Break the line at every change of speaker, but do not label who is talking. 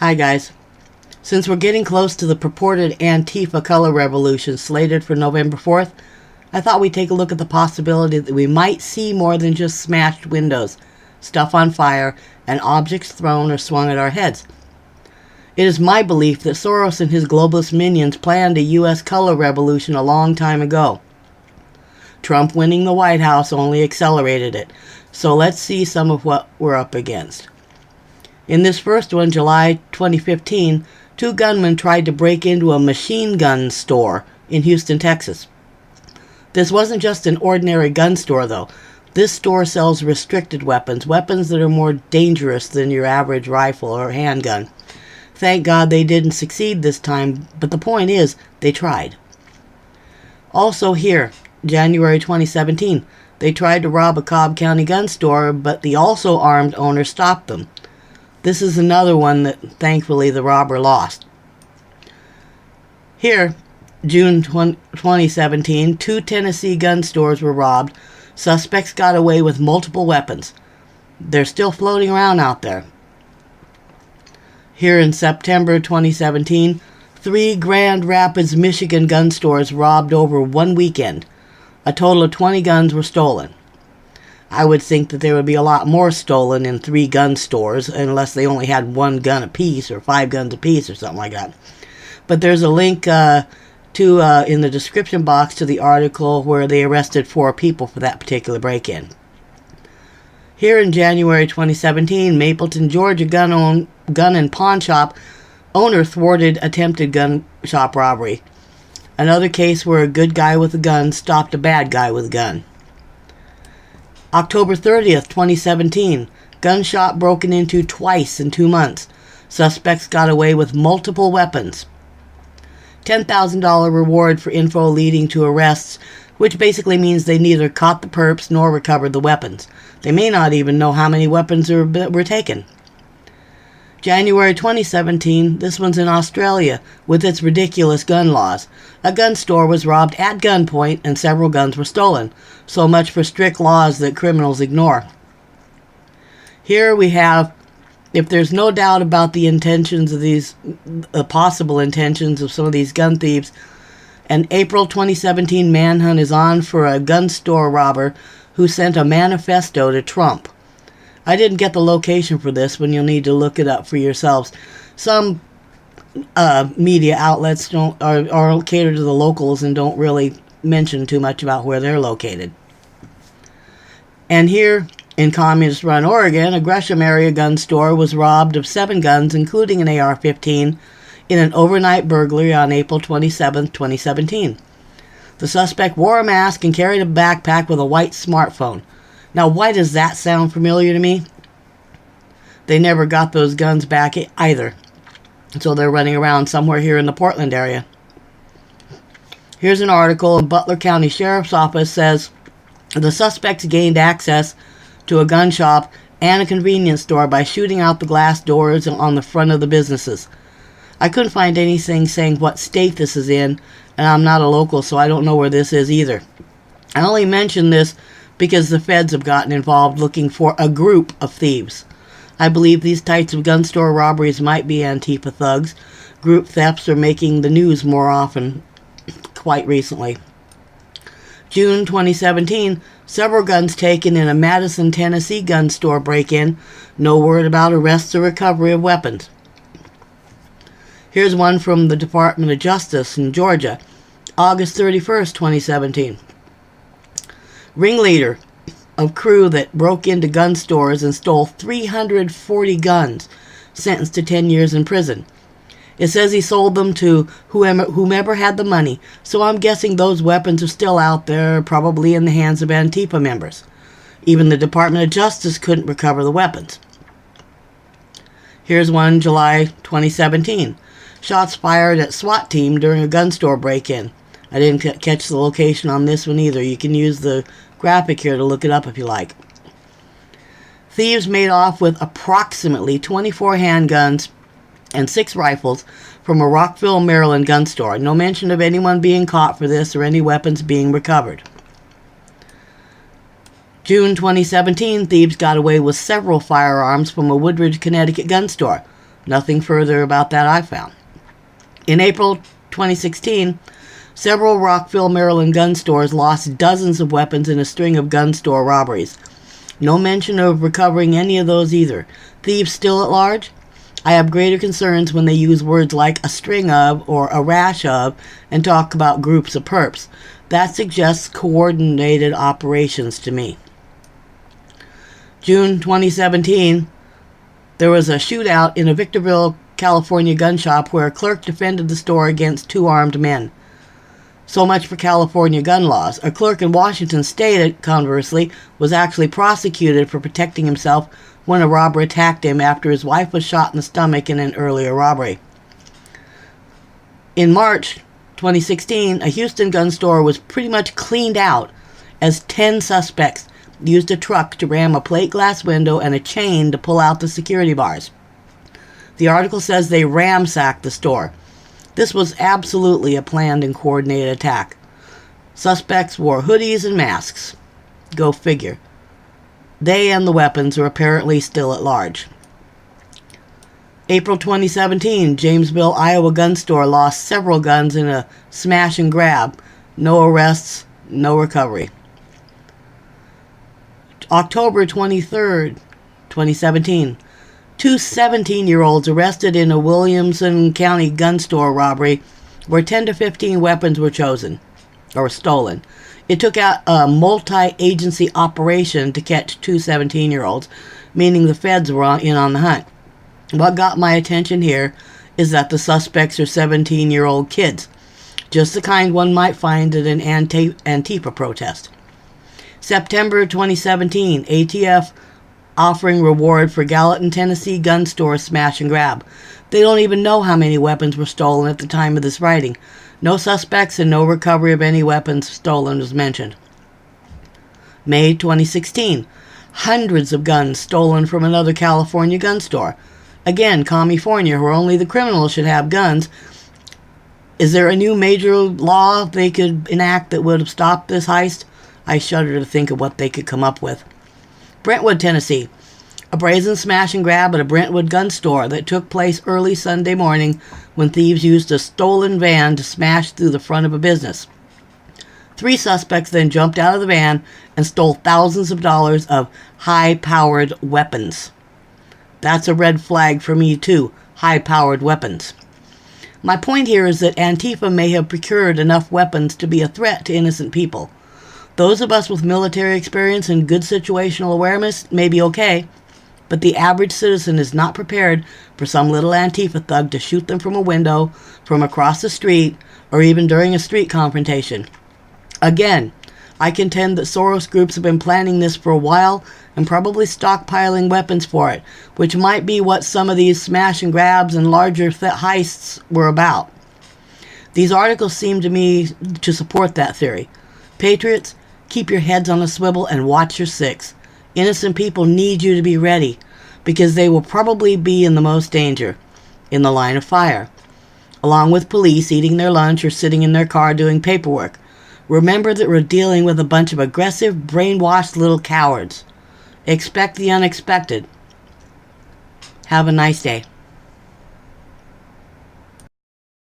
Hi guys. Since we're getting close to the purported Antifa color revolution slated for November 4th, I thought we'd take a look at the possibility that we might see more than just smashed windows, stuff on fire, and objects thrown or swung at our heads. It is my belief that Soros and his globalist minions planned a U.S. color revolution a long time ago. Trump winning the White House only accelerated it, so let's see some of what we're up against. In this first one, July 2015, two gunmen tried to break into a machine gun store in Houston, Texas. This wasn't just an ordinary gun store, though. This store sells restricted weapons, weapons that are more dangerous than your average rifle or handgun. Thank God they didn't succeed this time, but the point is, they tried. Also here, January 2017, they tried to rob a Cobb County gun store, but the also armed owner stopped them. This is another one that, thankfully, the robber lost. Here, June 2017, two Tennessee gun stores were robbed. Suspects got away with multiple weapons. They're still floating around out there. Here in September 2017, three Grand Rapids, Michigan gun stores robbed over one weekend. A total of 20 guns were stolen. I would think that there would be a lot more stolen in three gun stores, unless they only had one gun apiece or 5 guns apiece or something like that. But there's a link in the description box to the article where they arrested 4 people for that particular break-in. Here in January 2017, Mapleton, Georgia gun and pawn shop owner thwarted attempted gun shop robbery. Another case where a good guy with a gun stopped a bad guy with a gun. October 30th, 2017, gun shop broken into twice in 2 months. Suspects got away with multiple weapons. $10,000 reward for info leading to arrests, which basically means they neither caught the perps nor recovered the weapons. They may not even know how many weapons were taken. January 2017, this one's in Australia, with its ridiculous gun laws. A gun store was robbed at gunpoint and several guns were stolen. So much for strict laws that criminals ignore. Here we have, if there's no doubt about the intentions of these, possible intentions of some of these gun thieves, an April 2017 manhunt is on for a gun store robber who sent a manifesto to Trump. I didn't get the location for this one. You'll need to look it up for yourselves. Some media outlets are catered to the locals and don't really mention too much about where they're located. And here in Communist Run, Oregon, a Gresham area gun store was robbed of 7 guns, including an AR-15, in an overnight burglary on April 27, 2017. The suspect wore a mask and carried a backpack with a white smartphone. Now, why does that sound familiar to me? They never got those guns back either. So they're running around somewhere here in the Portland area. Here's an article. The Butler County Sheriff's Office says the suspects gained access to a gun shop and a convenience store by shooting out the glass doors on the front of the businesses. I couldn't find anything saying what state this is in, and I'm not a local, so I don't know where this is either. I only mention this because the feds have gotten involved looking for a group of thieves. I believe these types of gun store robberies might be Antifa thugs. Group thefts are making the news more often, quite recently. June 2017, several guns taken in a Madison, Tennessee gun store break-in. No word about arrests or recovery of weapons. Here's one from the Department of Justice in Georgia, August 31st, 2017. Ringleader of crew that broke into gun stores and stole 340 guns, sentenced to 10 years in prison. It says he sold them to whomever had the money, so I'm guessing those weapons are still out there, probably in the hands of Antifa members. Even the Department of Justice couldn't recover the weapons. Here's one, July 2017. Shots fired at SWAT team during a gun store break-in. I didn't catch the location on this one either. You can use the graphic here to look it up if you like. Thieves made off with approximately 24 handguns and 6 rifles from a Rockville, Maryland gun store. No mention of anyone being caught for this or any weapons being recovered. June 2017, thieves got away with several firearms from a Woodridge, Connecticut gun store. Nothing further about that I found. In April 2016, several Rockville, Maryland gun stores lost dozens of weapons in a string of gun store robberies. No mention of recovering any of those either. Thieves still at large? I have greater concerns when they use words like a string of or a rash of and talk about groups of perps. That suggests coordinated operations to me. June 2017, there was a shootout in a Victorville, California gun shop where a clerk defended the store against two armed men. So much for California gun laws. A clerk in Washington state, conversely, was actually prosecuted for protecting himself when a robber attacked him after his wife was shot in the stomach in an earlier robbery. In March 2016, a Houston gun store was pretty much cleaned out as 10 suspects used a truck to ram a plate glass window and a chain to pull out the security bars. The article says they ransacked the store. This was absolutely a planned and coordinated attack. Suspects wore hoodies and masks. Go figure. They and the weapons are apparently still at large. April 2017, Jamesville, Iowa gun store lost several guns in a smash and grab. No arrests, no recovery. October 23rd, 2017. Two 17-year-olds arrested in a Williamson County gun store robbery where 10 to 15 weapons were stolen. It took out a multi-agency operation to catch two 17-year-olds, meaning the feds were in on the hunt. What got my attention here is that the suspects are 17-year-old kids, just the kind one might find at an Antifa protest. September 2017, ATF offering reward for Gallatin, Tennessee gun store smash and grab. They don't even know how many weapons were stolen at the time of this writing. No suspects and no recovery of any weapons stolen was mentioned. May 2016, hundreds of guns stolen from another California gun store. Again, California, where only the criminals should have guns. Is there a new major law they could enact that would have stopped this heist? I shudder to think of what they could come up with. Brentwood, Tennessee. A brazen smash and grab at a Brentwood gun store that took place early Sunday morning when thieves used a stolen van to smash through the front of a business. 3 suspects then jumped out of the van and stole thousands of dollars of high-powered weapons. That's a red flag for me too, high-powered weapons. My point here is that Antifa may have procured enough weapons to be a threat to innocent people. Those of us with military experience and good situational awareness may be okay, but the average citizen is not prepared for some little Antifa thug to shoot them from a window, from across the street, or even during a street confrontation. Again, I contend that Soros groups have been planning this for a while and probably stockpiling weapons for it, which might be what some of these smash and grabs and larger heists were about. These articles seem to me to support that theory. Patriots, keep your heads on a swivel and watch your six. Innocent people need you to be ready, because they will probably be in the most danger, in the line of fire, along with police eating their lunch or sitting in their car doing paperwork. Remember that we're dealing with a bunch of aggressive, brainwashed little cowards. Expect the unexpected. Have a nice day.